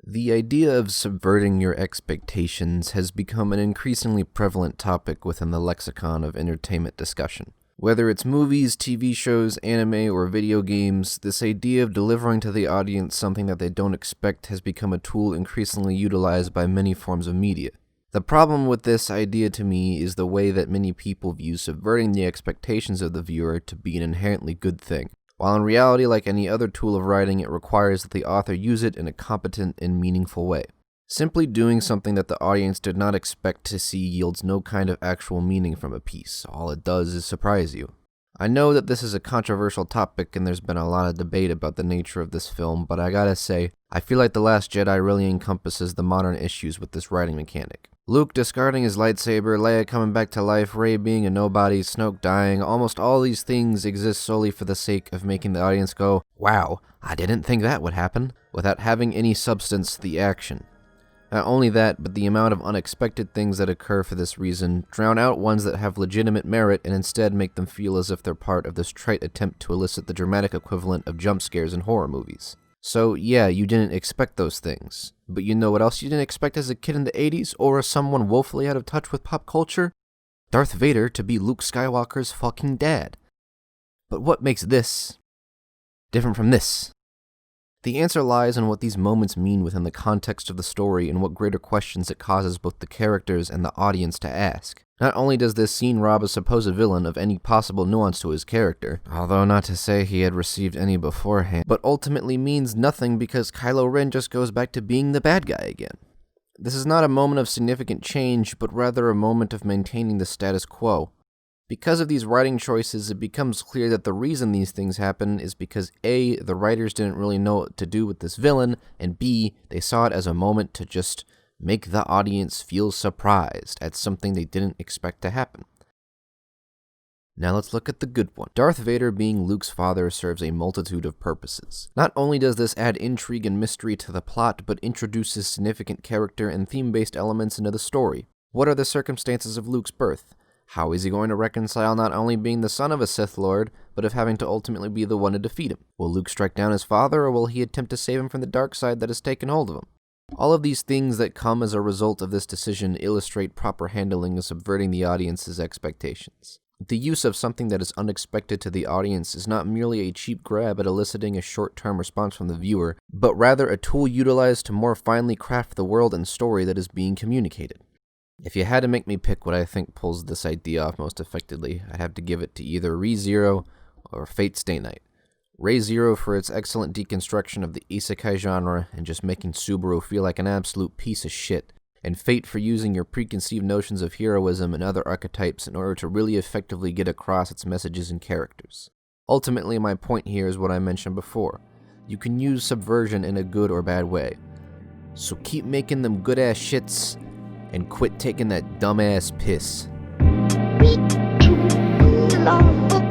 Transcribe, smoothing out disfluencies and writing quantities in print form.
The idea of subverting your expectations has become an increasingly prevalent topic within the lexicon of entertainment discussion. Whether it's movies, TV shows, anime, or video games, this idea of delivering to the audience something that they don't expect has become a tool increasingly utilized by many forms of media. The problem with this idea to me is the way that many people view subverting the expectations of the viewer to be an inherently good thing. While in reality, like any other tool of writing, it requires that the author use it in a competent and meaningful way. Simply doing something that the audience did not expect to see yields no kind of actual meaning from a piece. All it does is surprise you. I know that this is a controversial topic and there's been a lot of debate about the nature of this film, but I gotta say, I feel like The Last Jedi really encompasses the modern issues with this writing mechanic. Luke discarding his lightsaber, Leia coming back to life, Rey being a nobody, Snoke dying, almost all these things exist solely for the sake of making the audience go, "Wow, I didn't think that would happen," without having any substance to the action. Not only that, but the amount of unexpected things that occur for this reason drown out ones that have legitimate merit and instead make them feel as if they're part of this trite attempt to elicit the dramatic equivalent of jump scares in horror movies. So yeah, you didn't expect those things. But you know what else you didn't expect as a kid in the 80s, or as someone woefully out of touch with pop culture? Darth Vader to be Luke Skywalker's fucking dad. But what makes this different from this? The answer lies in what these moments mean within the context of the story and what greater questions it causes both the characters and the audience to ask. Not only does this scene rob a supposed villain of any possible nuance to his character, although not to say he had received any beforehand, but ultimately means nothing because Kylo Ren just goes back to being the bad guy again. This is not a moment of significant change, but rather a moment of maintaining the status quo. Because of these writing choices, it becomes clear that the reason these things happen is because A, the writers didn't really know what to do with this villain, and B, they saw it as a moment to just make the audience feel surprised at something they didn't expect to happen. Now let's look at the good one. Darth Vader being Luke's father serves a multitude of purposes. Not only does this add intrigue and mystery to the plot, but introduces significant character and theme-based elements into the story. What are the circumstances of Luke's birth? How is he going to reconcile not only being the son of a Sith Lord, but of having to ultimately be the one to defeat him? Will Luke strike down his father, or will he attempt to save him from the dark side that has taken hold of him? All of these things that come as a result of this decision illustrate proper handling of subverting the audience's expectations. The use of something that is unexpected to the audience is not merely a cheap grab at eliciting a short-term response from the viewer, but rather a tool utilized to more finely craft the world and story that is being communicated. If you had to make me pick what I think pulls this idea off most effectively, I'd have to give it to either Re:Zero or Fate Stay Night. Re:Zero for its excellent deconstruction of the isekai genre and just making Subaru feel like an absolute piece of shit, and Fate for using your preconceived notions of heroism and other archetypes in order to really effectively get across its messages and characters. Ultimately, my point here is what I mentioned before. You can use subversion in a good or bad way. So keep making them good-ass shits, and quit taking that dumbass piss. We too love